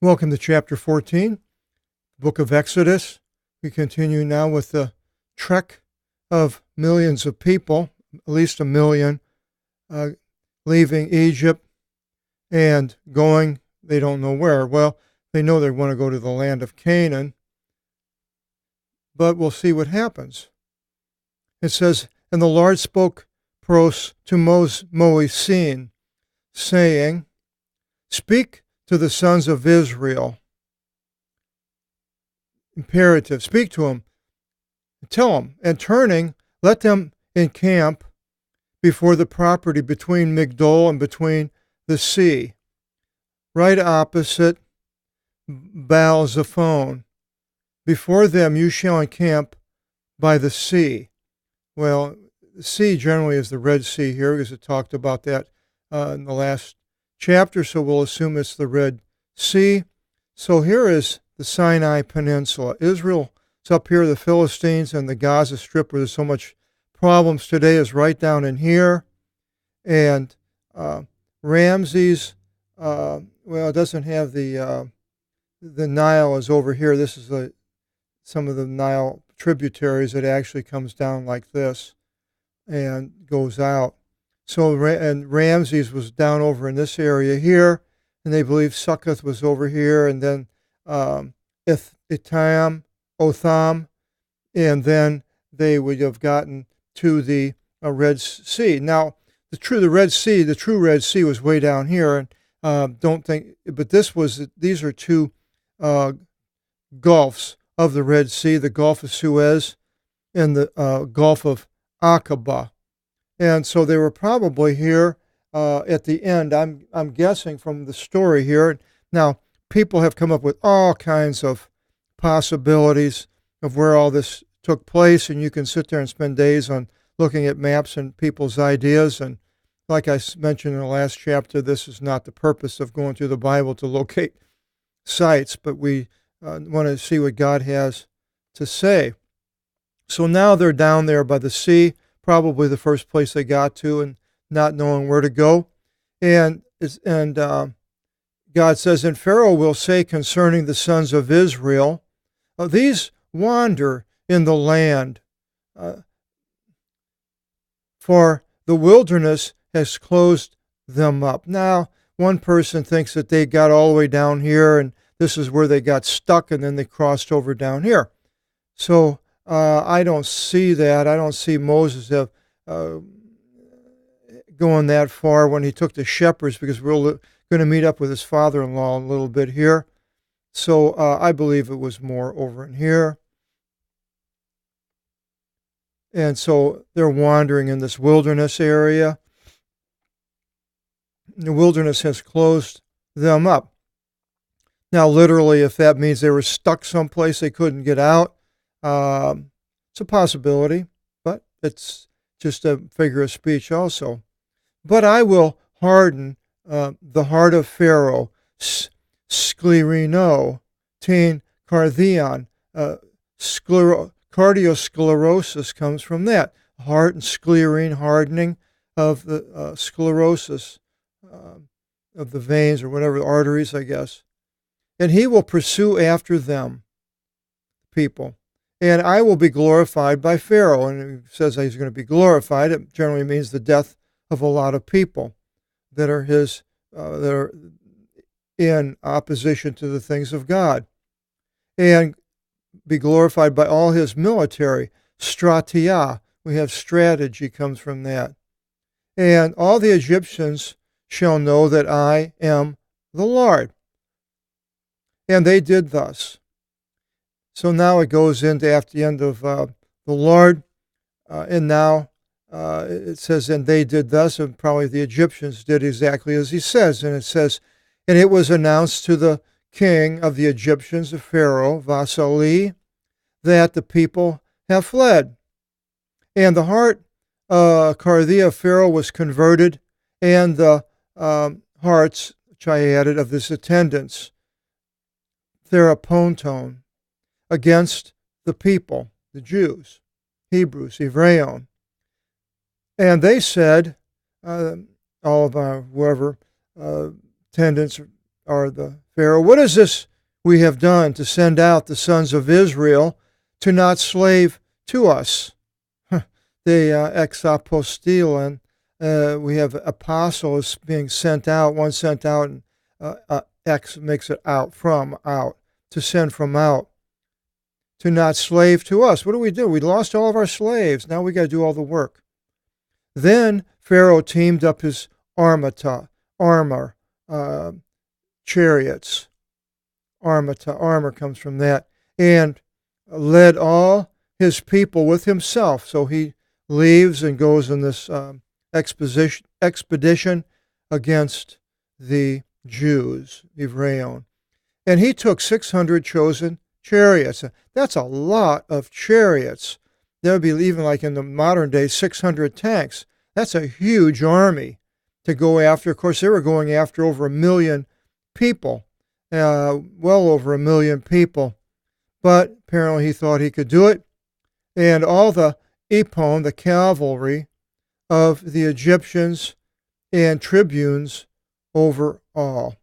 Welcome to chapter 14, book of Exodus. We continue now with the trek of millions of people, at least a million, leaving Egypt and going, they don't know where. Well, they know they want to go to the land of Canaan, but we'll see what happens. It says, "And the Lord spoke to Moisin, saying, Speak to the sons of Israel." Imperative. Speak to them. Tell them. And turning, let them encamp before the property between Migdol and between the sea, right opposite Baal Zephon. Before them you shall encamp by the sea. Well, the sea generally is the Red Sea here, because it talked about that in the last chapter, so we'll assume it's the Red Sea. So here is the Sinai Peninsula. Israel's up here, the Philistines and the Gaza Strip, where there's so much problems today, is right down in here. And Ramses, it doesn't have the Nile is over here. This is some of the Nile tributaries. It actually comes down like this and goes out. So, and Ramses was down over in this area here, and they believe Succoth was over here, and then Etham, Otham, and then they would have gotten to the Red Sea. Now, the true Red Sea was way down here, and but these are two gulfs of the Red Sea, the Gulf of Suez and the Gulf of Aqaba. And so they were probably here at the end. I'm guessing from the story here. Now, people have come up with all kinds of possibilities of where all this took place, and you can sit there and spend days on looking at maps and people's ideas. And like I mentioned in the last chapter, this is not the purpose of going through the Bible to locate sites, but we want to see what God has to say. So now they're down there by the sea, probably the first place they got to, and not knowing where to go. And God says, "And Pharaoh will say concerning the sons of Israel, these wander in the land, for the wilderness has closed them up." Now, one person thinks that they got all the way down here, and this is where they got stuck, and then they crossed over down here. So I don't see that. I don't see Moses going that far when he took the shepherds, because we're going to meet up with his father-in-law a little bit here. So I believe it was more over in here. And so they're wandering in this wilderness area. The wilderness has closed them up. Now, literally, if that means they were stuck someplace, they couldn't get out, it's a possibility, but it's just a figure of speech also. "But I will harden the heart of Pharaoh, sclerino, teen cardion, cardiosclerosis comes from that. Heart and sclerine, hardening of the sclerosis of the veins or whatever, the arteries, I guess. And he will pursue after them, people. And I will be glorified by Pharaoh." And he says he's going to be glorified. It generally means the death of a lot of people that are that are in opposition to the things of God. And be glorified by all his military. Stratia, we have strategy, comes from that. "And all the Egyptians shall know that I am the Lord." And they did thus. So now it goes into after the end of the Lord, and now it says, "And they did thus," and probably the Egyptians did exactly as he says. And it says, "And it was announced to the king of the Egyptians, the Pharaoh, Vasali, that the people have fled. And the heart, Cardia of Pharaoh was converted, and the hearts, which I added, of his attendants, Theraponton, against the people, the Jews, Hebrews, Evraim. And they said, all of our, whoever, attendants, or the Pharaoh, what is this we have done to send out the sons of Israel to not slave to us? The exapostolon, we have apostles being sent out, one sent out, and ex makes it out, from, out, to send from out, to not slave to us. What do? We lost all of our slaves. Now we got to do all the work. Then Pharaoh teamed up his armor, chariots. Armor comes from that, and led all his people with himself. So he leaves and goes on this expedition against the Jews, Ivraon. And he took 600 chosen chariots. That's a lot of chariots. There would be even like in the modern day 600 tanks. That's a huge army to go after. Of course, they were going after over 1 million people, well over 1 million people. But apparently he thought he could do it. And all the Epon, the cavalry of the Egyptians and tribunes over all.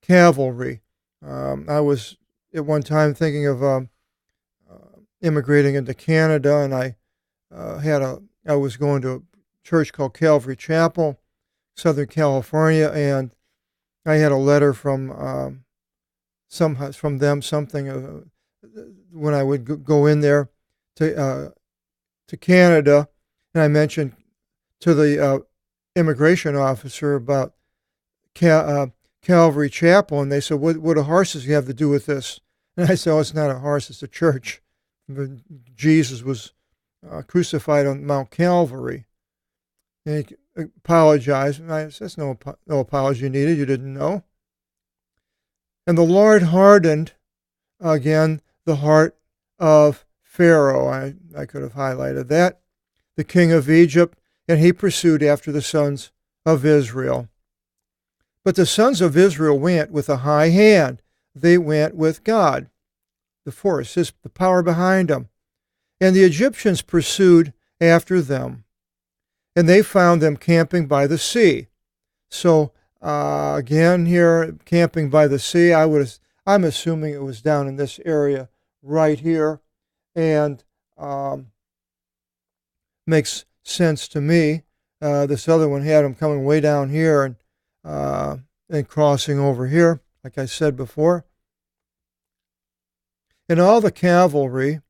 Cavalry. I was at one time thinking of immigrating into Canada, and I was going to a church called Calvary Chapel, Southern California, and I had a letter from them, something when I would go in there to Canada, and I mentioned to the immigration officer about Calvary Chapel, and they said, what do horses have to do with this? And I said, oh, it's not a horse, it's a church. Jesus was crucified on Mount Calvary. And he apologized, and I said, there's no apology needed, you didn't know. And the Lord hardened, again, the heart of Pharaoh. I could have highlighted that. The king of Egypt, and he pursued after the sons of Israel. But the sons of Israel went with a high hand. They went with God, the force, the power behind them. And the Egyptians pursued after them. And they found them camping by the sea. So, again, here, camping by the sea, I'm assuming it was down in this area right here. And makes sense to me. This other one had them coming way down here and crossing over here, like I said before. And all the cavalry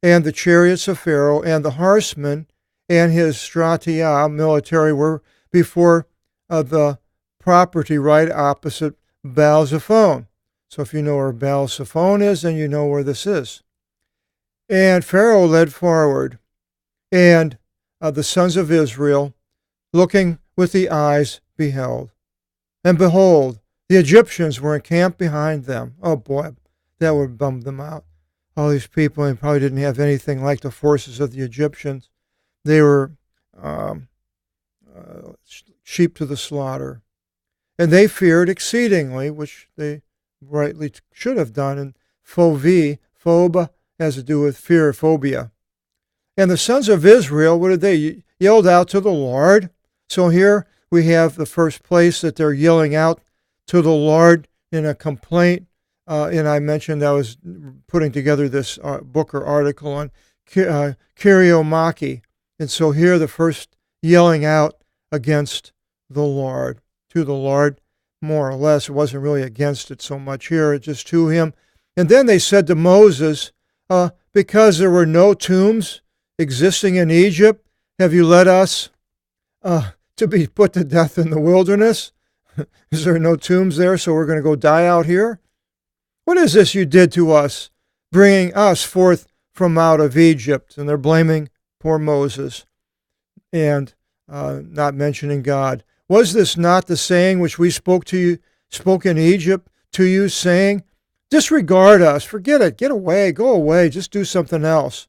and the chariots of Pharaoh and the horsemen and his stratia, military, were before the property right opposite Baal-zephon. So if you know where Baal-zephon is, then you know where this is. And Pharaoh led forward, and the sons of Israel, looking with the eyes, beheld. And behold, the Egyptians were encamped behind them. Oh boy, that would bum them out. All these people, and probably didn't have anything like the forces of the Egyptians. They were sheep to the slaughter. And they feared exceedingly, which they rightly should have done. And phobe, has to do with fear, phobia. And the sons of Israel, what did they? Yelled out to the Lord. So here we have the first place that they're yelling out to the Lord in a complaint. And I mentioned I was putting together this book or article on Kyriomaki. And so here the first yelling out against the Lord, to the Lord, more or less. It wasn't really against it so much here, it's just to him. And then they said to Moses, because there were no tombs existing in Egypt, have you led us to be put to death in the wilderness? Is there no tombs there, so we're going to go die out here? What is this you did to us, bringing us forth from out of Egypt? And they're blaming poor Moses and not mentioning God. Was this not the saying which we spoke in Egypt to you, saying, disregard us, forget it, get away, go away, just do something else.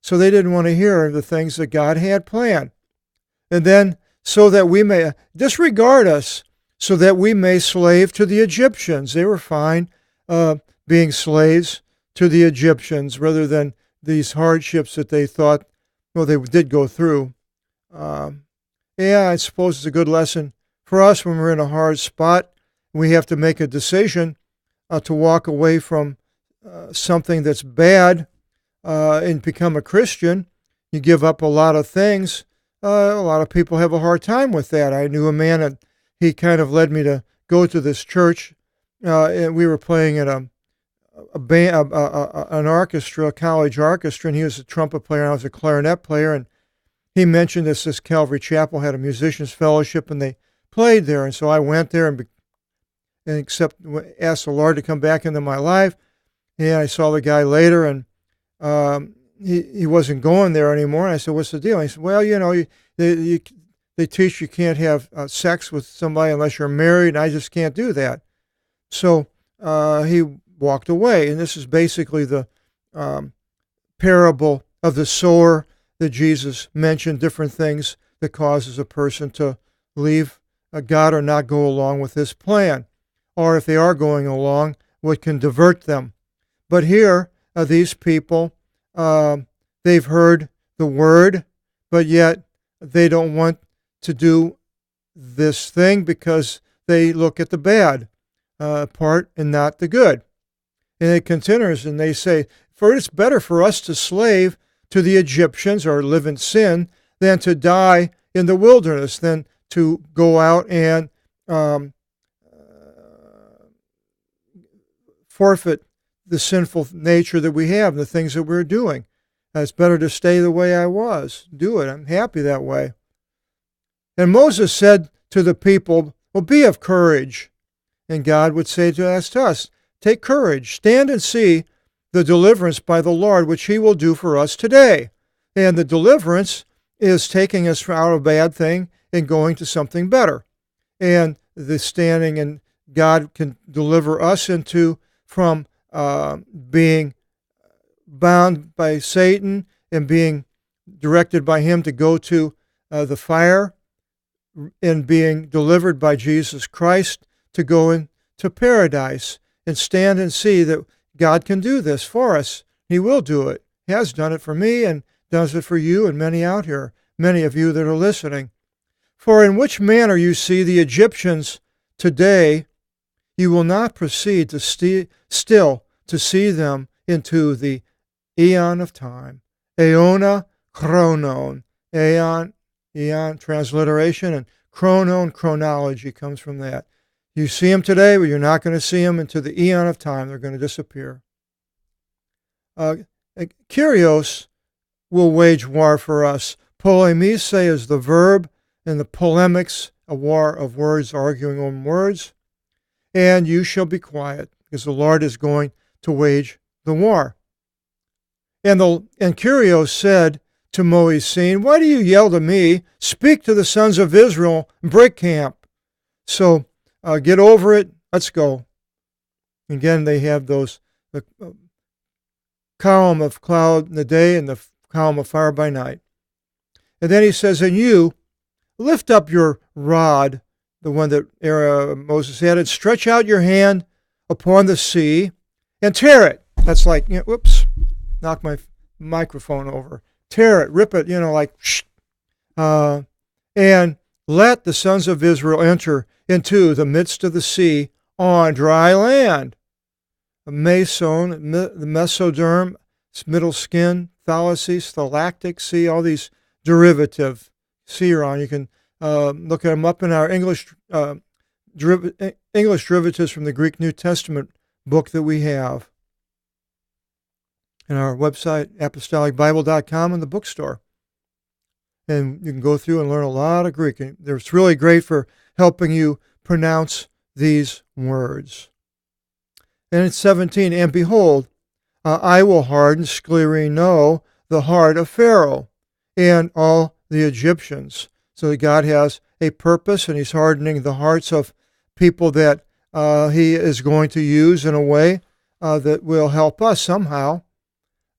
So they didn't want to hear the things that God had planned. And then, so that we may disregard us, so that we may slave to the Egyptians. They were fine being slaves to the Egyptians rather than these hardships that they thought, well, they did go through. I suppose it's a good lesson for us when we're in a hard spot we have to make a decision to walk away from something that's bad and become a Christian. You give up a lot of things. A lot of people have a hard time with that. I knew a man, and he kind of led me to go to this church, and we were playing at an orchestra, a college orchestra, and he was a trumpet player, and I was a clarinet player, and he mentioned this Calvary Chapel had a musicians fellowship, and they played there, and so I went there and asked the Lord to come back into my life, and I saw the guy later, and he wasn't going there anymore. And I said, "What's the deal?" And he said, "Well, they teach you can't have sex with somebody unless you're married, and I just can't do that." So he walked away, and this is basically the parable of the sower that Jesus mentioned, different things that causes a person to leave God or not go along with his plan, or if they are going along, what can divert them. But here, these people, they've heard the word, but yet they don't want to do this thing because they look at the bad part and not the good. And it continues, and they say, "For it's better for us to slave to the Egyptians or live in sin than to die in the wilderness, than to go out and forfeit the sinful nature that we have, the things that we're doing. It's better to stay the way I was. Do it. I'm happy that way." And Moses said to the people, "Well, be of courage." And God would say to us, "Take courage. Stand and see the deliverance by the Lord, which he will do for us today." And the deliverance is taking us out of a bad thing and going to something better. And the standing, and God can deliver us from being bound by Satan and being directed by him to go to the fire, and being delivered by Jesus Christ to go into paradise, and stand and see that God can do this for us. He will do it. He has done it for me and does it for you and many out here, many of you that are listening. "For in which manner you see the Egyptians today, you will not proceed to still to see them into the eon of time." Aeona chronon. Aeon, transliteration, and chronon, chronology, comes from that. You see them today, but you're not going to see them into the eon of time. They're going to disappear. Kyrios will wage war for us. Polemise is the verb, and the polemics, a war of words, arguing on words. And you shall be quiet, because the Lord is going to wage the war. And Kyrios said to Moisin, "Why do you yell to me? Speak to the sons of Israel and break camp." So get over it. Let's go. Again, they have the column of cloud in the day and the column of fire by night. And then he says, "And you, lift up your rod," the one that Moses had, "and stretch out your hand upon the sea and tear it." That's like, whoops, knock my microphone over. Tear it, rip it, like, and let the sons of Israel enter into the midst of the sea on dry land. Meson, the mesoderm, middle skin, thalassis, stalactic, see all these derivative, seron. You can look at them up in our English derivatives from the Greek New Testament book that we have in our website, apostolicbible.com, in the bookstore. And you can go through and learn a lot of Greek. And it's really great for helping you pronounce these words. And it's 17, "And behold, I will harden sclerino, the heart of Pharaoh, and all the Egyptians." So God has a purpose, and he's hardening the hearts of people that he is going to use in a way that will help us somehow.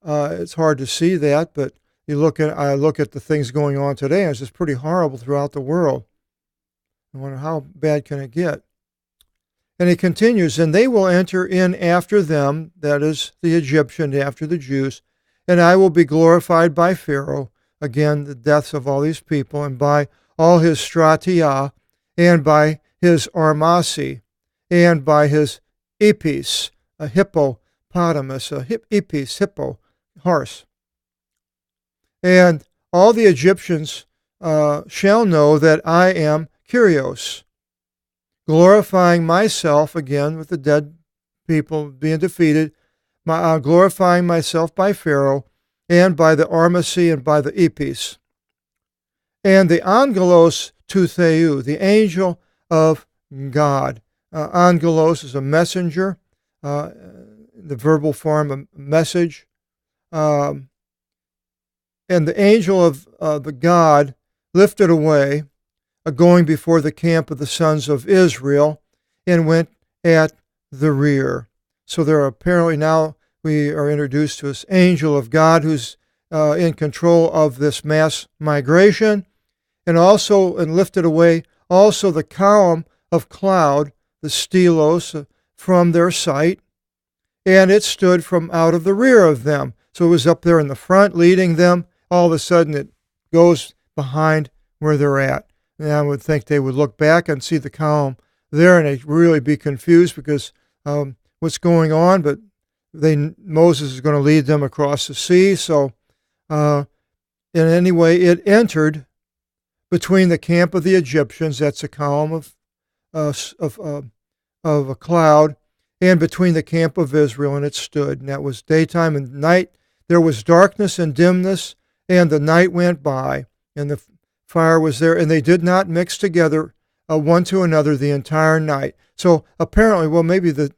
It's hard to see that, but I look at the things going on today, and it's just pretty horrible throughout the world. I wonder how bad can it get. And he continues, "And they will enter in after them," that is the Egyptian, after the Jews, "and I will be glorified by Pharaoh," again, the deaths of all these people, "and by all his stratia, and by his armasi, and by his epis, a hippopotamus, epis, hippo, horse. And all the Egyptians shall know that I am Kyrios, glorifying myself, again with the dead people being defeated, glorifying myself by Pharaoh and by the armacy and by the epis. And the angelos tou Theou, the angel of God. Angelos is a messenger, the verbal form, a message. And the angel of the God lifted away, going before the camp of the sons of Israel, and went at the rear. So there are apparently now we are introduced to this angel of God who's in control of this mass migration, and lifted away also the column of cloud, the stelos, from their sight, and it stood from out of the rear of them. So it was up there in the front leading them. All of a sudden it goes behind where they're at. And I would think they would look back and see the column there, and they'd really be confused because what's going on, but Moses is going to lead them across the sea. So in any way, it entered between the camp of the Egyptians, that's a column of a cloud, and between the camp of Israel, and it stood. And that was daytime and night. There was darkness and dimness, and the night went by, and the fire was there, and they did not mix together one to another the entire night. So apparently, well, maybe the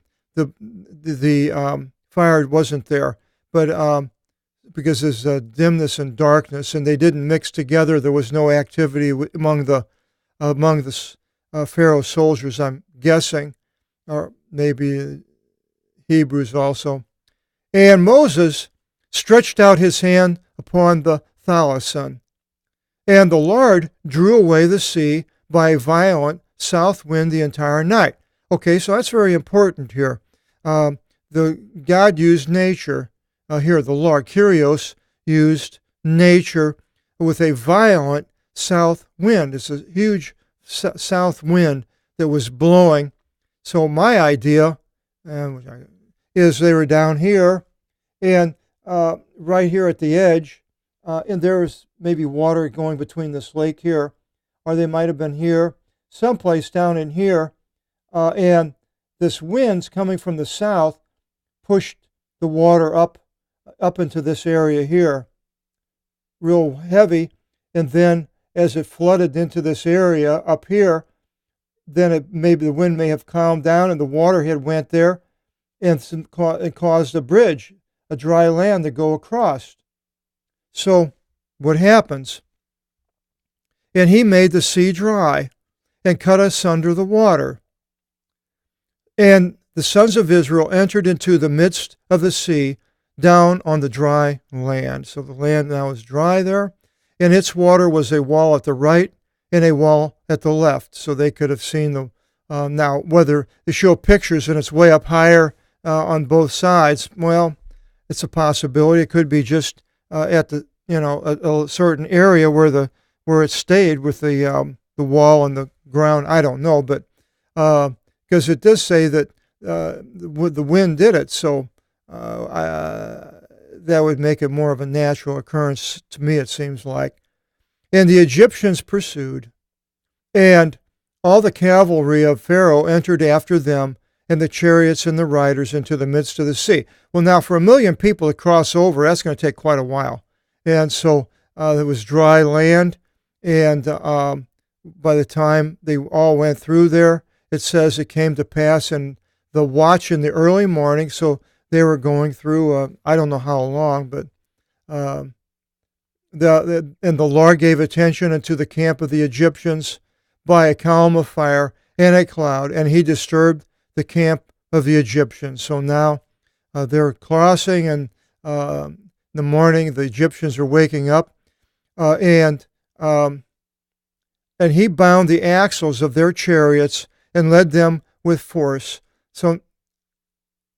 fire wasn't there, but because there's dimness and darkness, and they didn't mix together. There was no activity among the Pharaoh's soldiers, I'm guessing, or maybe Hebrews also. And Moses stretched out his hand upon the Thalason, and the Lord drew away the sea by a violent south wind the entire night. Okay, so that's very important here. God used nature. Here, the Lord, Kyrios, used nature with a violent south wind. It's a huge south wind that was blowing. So my idea is they were down here, and right here at the edge, and there's maybe water going between this lake here, or they might have been here, someplace down in here, and this wind's coming from the south pushed the water up into this area here, real heavy, and then as it flooded into this area up here, then maybe the wind may have calmed down and the water had went there, and it caused a bridge, a dry land to go across. So what happens? And he made the sea dry and cut asunder the water. And the sons of Israel entered into the midst of the sea down on the dry land. So the land now is dry there, and its water was a wall at the right and a wall at the left. So they could have seen the, now whether they show pictures and it's way up higher on both sides, well, it's a possibility. It could be just at the, a certain area where it stayed with the wall and the ground. I don't know, but because it does say that the wind did it, so that would make it more of a natural occurrence to me, it seems like. And the Egyptians pursued, and all the cavalry of Pharaoh entered after them, and the chariots and the riders into the midst of the sea. Well, now for 1 million people to cross over, that's going to take quite a while. And so there was dry land, and by the time they all went through there, it says it came to pass in the watch in the early morning. So they were going through, I don't know how long, but and the Lord gave attention unto the camp of the Egyptians by a column of fire and a cloud, and he disturbed the camp of the Egyptians. So now they're crossing, and in the morning the Egyptians are waking up, and he bound the axles of their chariots and led them with force. So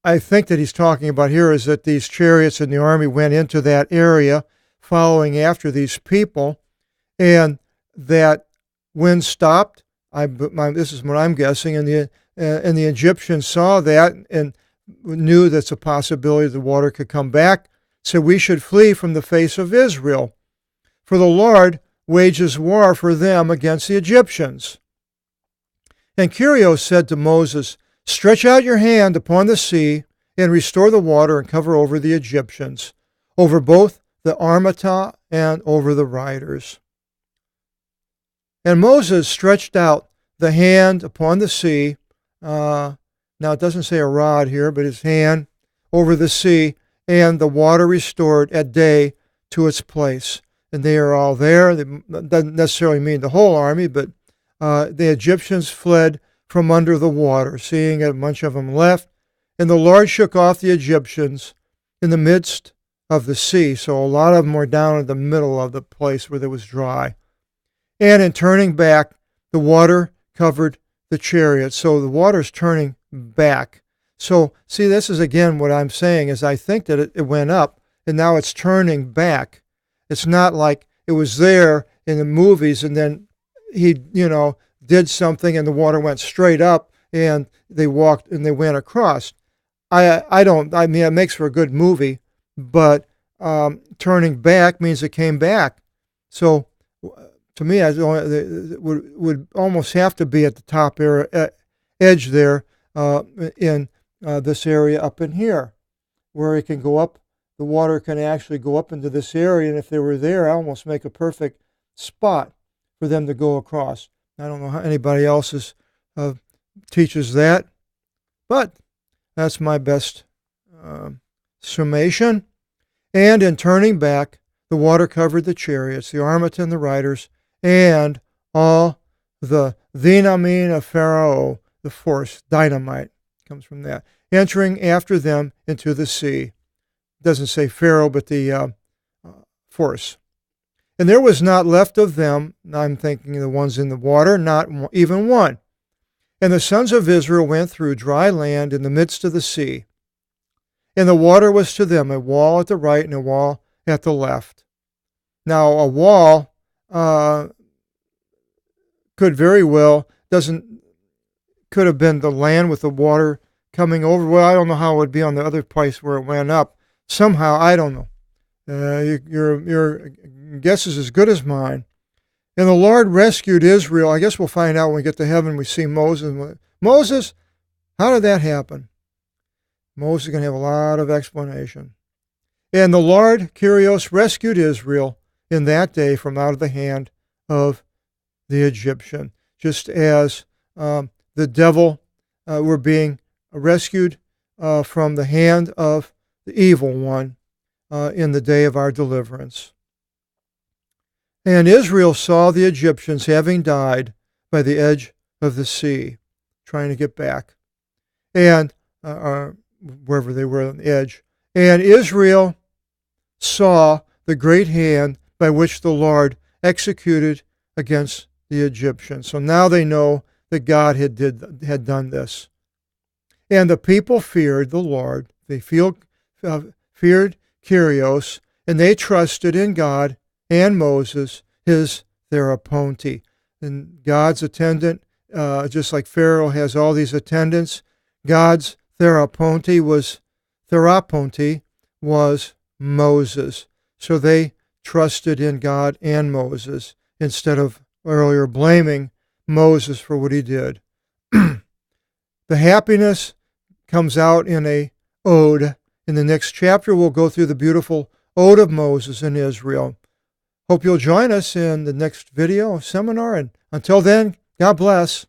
I think that he's talking about here is that these chariots and the army went into that area following after these people, and that wind stopped. This is what I'm guessing, and and the Egyptians saw that and knew that's a possibility the water could come back, so we should flee from the face of Israel. For the Lord wages war for them against the Egyptians. And Kyrios said to Moses, stretch out your hand upon the sea and restore the water and cover over the Egyptians, over both the armata and over the riders. And Moses stretched out the hand upon the sea. Now it doesn't say a rod here, but his hand over the sea, and the water restored at day to its place. And they are all there. That doesn't necessarily mean the whole army, but the Egyptians fled from under the water, seeing a bunch of them left. And the Lord shook off the Egyptians in the midst of the sea. So a lot of them were down in the middle of the place where it was dry. And in turning back, the water covered the chariots. So the water's turning back. So see, this is again what I'm saying is I think that it went up and now it's turning back. It's not like it was there in the movies and then he, did something and the water went straight up and they walked and they went across. It makes for a good movie, but turning back means it came back. So to me, it would almost have to be at the top edge there in this area up in here, where it can go up. The water can actually go up into this area, and if they were there, I almost make a perfect spot for them to go across. I don't know how anybody else teaches that, but that's my best summation. And in turning back, the water covered the chariots, the armata and the riders, and all the dynamite of Pharaoh, the force, dynamite comes from that, entering after them into the sea. It doesn't say Pharaoh, but the force. And there was not left of them, I'm thinking the ones in the water, not even one. And the sons of Israel went through dry land in the midst of the sea. And the water was to them a wall at the right and a wall at the left. Now, a wall could very well, could have been the land with the water coming over. Well, I don't know how it would be on the other place where it went up. Somehow, I don't know. Your guess is as good as mine. And the Lord rescued Israel. I guess we'll find out when we get to heaven. We see Moses. Moses, how did that happen? Moses is going to have a lot of explanation. And the Lord, Kyrios, rescued Israel in that day from out of the hand of the Egyptian, just as the devil were being rescued from the hand of the evil one in the day of our deliverance. And Israel saw the Egyptians having died by the edge of the sea, trying to get back, and wherever they were on the edge. And Israel saw the great hand by which the Lord executed against the Egyptians. So now they know that God had done this. And the people feared the Lord. They feared Kyrios, and they trusted in God and Moses, their appointee. And God's attendant, just like Pharaoh has all these attendants, God's theroponte was Moses. So they trusted in God and Moses instead of earlier blaming Moses for what he did. The happiness comes out in a ode. In the next chapter, we'll go through the beautiful ode of Moses in Israel. Hope you'll join us in the next video seminar. And until then, God bless.